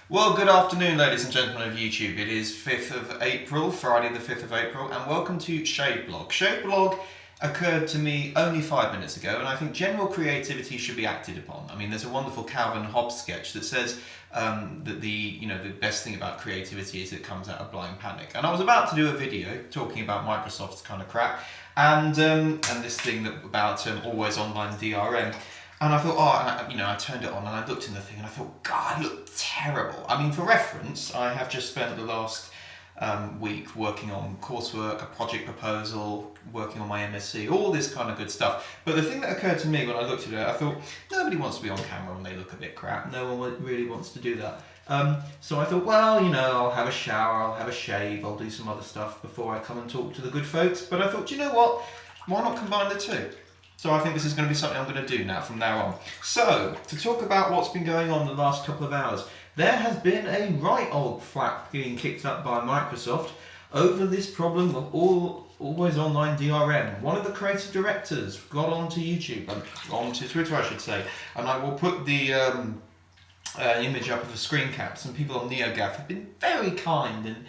Well, good afternoon, ladies and gentlemen of YouTube. It is 5th of April, Friday the 5th of April, and welcome to Shave Blog. Shave Blog occurred to me only 5 minutes ago, and I think general creativity should be acted upon. I mean, there's a wonderful Calvin Hobbes sketch that says that the best thing about creativity is it comes out of blind panic. And I was about to do a video talking about Microsoft's kind of crap, and this thing about always online DRM. And I thought, I turned it on and I looked in the thing and I thought, God, it looked terrible. I mean, for reference, I have just spent the last week working on coursework, a project proposal, working on my MSc, all this kind of good stuff. But the thing that occurred to me when I looked at it, I thought, nobody wants to be on camera when they look a bit crap. No one really wants to do that. So I thought, well, I'll have a shower, I'll have a shave, I'll do some other stuff before I come and talk to the good folks. But I thought, you know what? Why not combine the two? So I think this is going to be something I'm going to do now from now on. So, to talk about what's been going on the last couple of hours, there has been a right old flap being kicked up by Microsoft over this problem of always online DRM. One of the creative directors got onto YouTube, onto Twitter I should say, and I will put the image up of the screen caps, and people on NeoGAF have been very kind and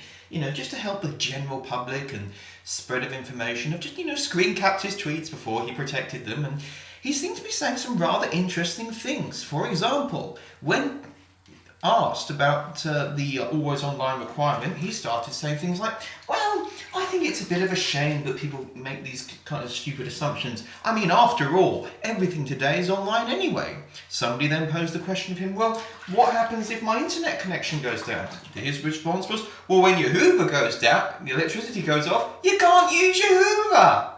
just to help the general public and spread of information, have just screen capped his tweets before he protected them, and he seemed to be saying some rather interesting things. For example, when asked about the always online requirement, he started saying things like, well, I think it's a bit of a shame that people make these kind of stupid assumptions. I mean, after all, everything today is online anyway. Somebody then posed the question of him, well, what happens if my internet connection goes down? His response was, well, when your Hoover goes down, the electricity goes off, you can't use your Hoover.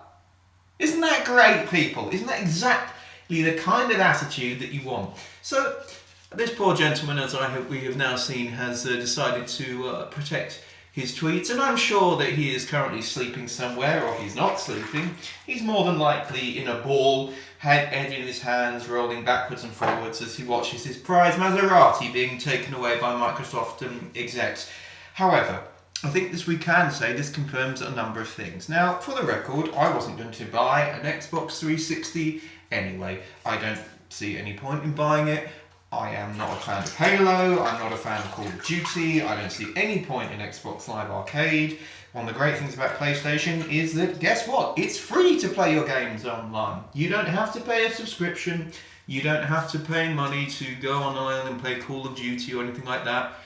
Isn't that great, people? Isn't that exactly the kind of attitude that you want? So, this poor gentleman, as we have now seen, has decided to protect his tweets, and I'm sure that he is currently sleeping somewhere, or if he's not sleeping, he's more than likely in a ball, head in his hands, rolling backwards and forwards as he watches his prize Maserati being taken away by Microsoft execs. However, I think we can say this confirms a number of things. Now, for the record, I wasn't going to buy an Xbox 360 anyway. I don't see any point in buying it. I am not a fan of Halo, I'm not a fan of Call of Duty, I don't see any point in Xbox Live Arcade. One of the great things about PlayStation is that, guess what? It's free to play your games online. You don't have to pay a subscription, you don't have to pay money to go online and play Call of Duty or anything like that.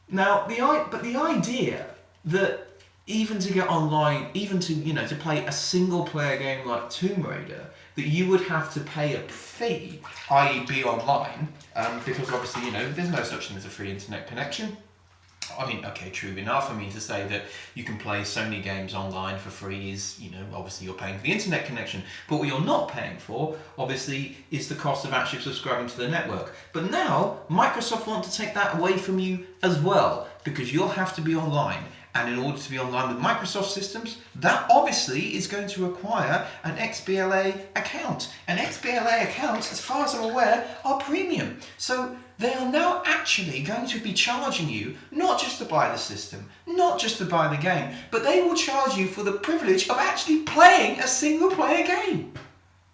Now, the idea that even to get online, even to play a single player game like Tomb Raider, that you would have to pay a fee, i.e. be online, because obviously, there's no such thing as a free internet connection. I mean, okay, true enough. I mean, to say that you can play Sony games online for free is, obviously you're paying for the internet connection. But what you're not paying for, obviously, is the cost of actually subscribing to the network. But now, Microsoft want to take that away from you as well, because you'll have to be online. And in order to be online with Microsoft systems, that obviously is going to require an XBLA account. And XBLA accounts, as far as I'm aware, are premium. So they are now actually going to be charging you not just to buy the system, not just to buy the game, but they will charge you for the privilege of actually playing a single player game.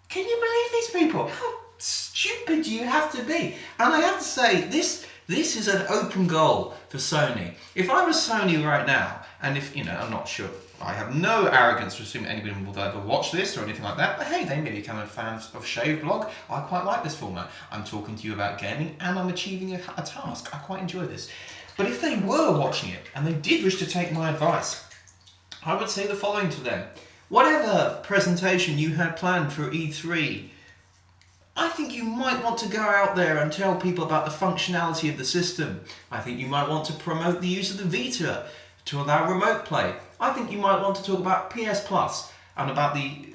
Can you believe these people? How stupid do you have to be? And I have to say, this is an open goal for Sony. If I was Sony right now, and if, I'm not sure, I have no arrogance to assume anybody will ever watch this or anything like that, but hey, they may become a fan of Shave Blog. I quite like this format. I'm talking to you about gaming and I'm achieving a task. I quite enjoy this. But if they were watching it and they did wish to take my advice, I would say the following to them. Whatever presentation you had planned for E3, I think you might want to go out there and tell people about the functionality of the system. I think you might want to promote the use of the Vita to allow remote play. I think you might want to talk about PS Plus and about the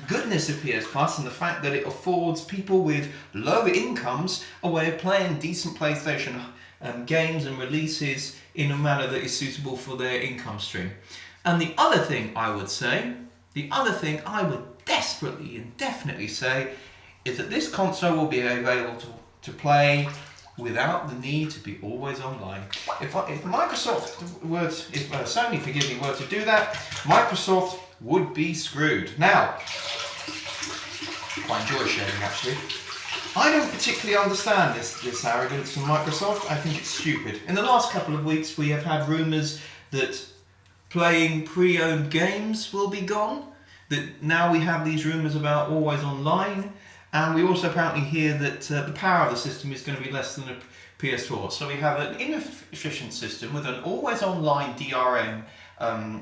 goodness of PS Plus and the fact that it affords people with low incomes a way of playing decent PlayStation games and releases in a manner that is suitable for their income stream. And the other thing I would desperately and definitely say, is that this console will be available to play without the need to be always online. If Sony, forgive me, were to do that, Microsoft would be screwed. Now, I quite enjoy shaving actually. I don't particularly understand this arrogance from Microsoft. I think it's stupid. In the last couple of weeks, we have had rumours that playing pre-owned games will be gone. That now we have these rumours about always online, and we also apparently hear that the power of the system is going to be less than a PS4. So we have an inefficient system with an always online DRM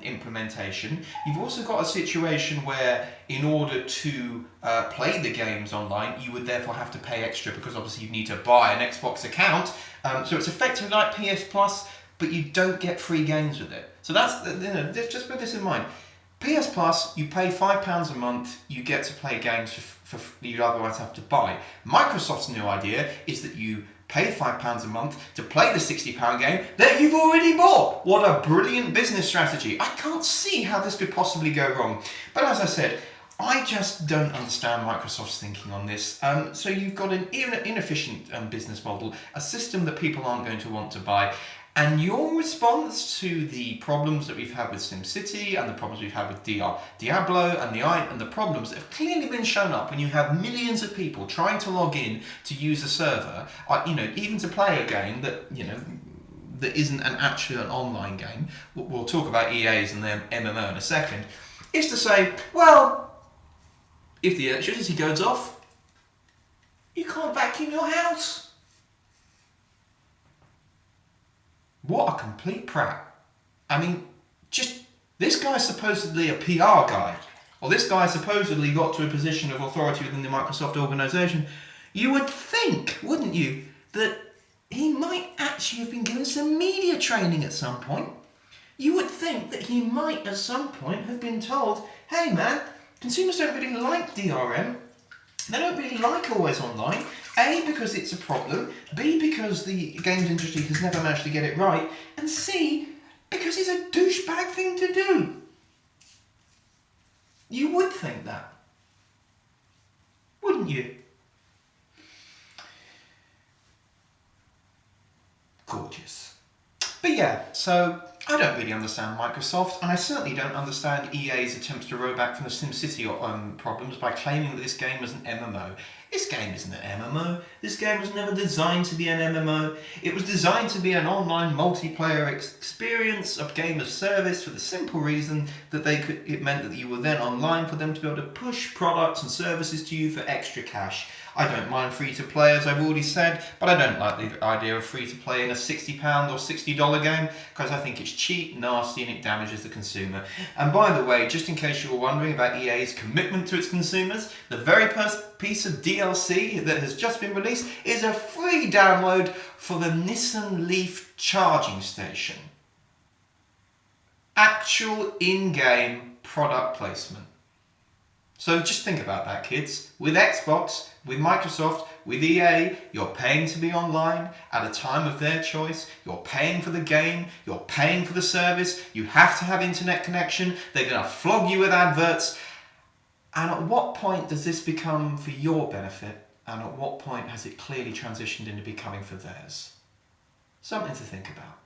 implementation. You've also got a situation where in order to play the games online, you would therefore have to pay extra because obviously you need to buy an Xbox account. So it's effectively like PS Plus, but you don't get free games with it. So that's, just put this in mind. PS Plus, you pay £5 a month, you get to play games for you'd otherwise have to buy. Microsoft's new idea is that you pay £5 a month to play the £60 game that you've already bought. What a brilliant business strategy. I can't see how this could possibly go wrong. But as I said, I just don't understand Microsoft's thinking on this. So you've got an inefficient business model, a system that people aren't going to want to buy. And your response to the problems that we've had with SimCity and the problems we've had with Diablo and the problems that have clearly been shown up when you have millions of people trying to log in to use a server, even to play a game that, that isn't an online game. We'll talk about EAs and their MMO in a second. Is to say, well, if the electricity goes off, you can't vacuum your house. What a complete prat. I mean, this guy's supposedly a PR guy, or this guy supposedly got to a position of authority within the Microsoft organisation. You would think, wouldn't you, that he might actually have been given some media training at some point. You would think that he might at some point have been told, hey man, consumers don't really like DRM. They don't really like always online. A, because it's a problem. B, because the games industry has never managed to get it right. And C, because it's a douchebag thing to do. You would think that. Wouldn't you? Gorgeous. But yeah, so I don't really understand Microsoft, and I certainly don't understand EA's attempts to row back from the SimCity problems by claiming that this game is an MMO. This game isn't an MMO. This game was never designed to be an MMO. It was designed to be an online multiplayer experience, a game of service, for the simple reason that it meant that you were then online for them to be able to push products and services to you for extra cash. I don't mind free-to-play, as I've already said, but I don't like the idea of free-to-play in a £60 or $60 game, because I think it's cheap, nasty, and it damages the consumer. And by the way, just in case you were wondering about EA's commitment to its consumers, the very first piece of DLC that has just been released is a free download for the Nissan Leaf charging station. Actual in-game product placement. So just think about that, kids. With Xbox, with Microsoft, with EA, you're paying to be online at a time of their choice. You're paying for the game. You're paying for the service. You have to have internet connection. They're going to flog you with adverts. And at what point does this become for your benefit? And at what point has it clearly transitioned into becoming for theirs? Something to think about.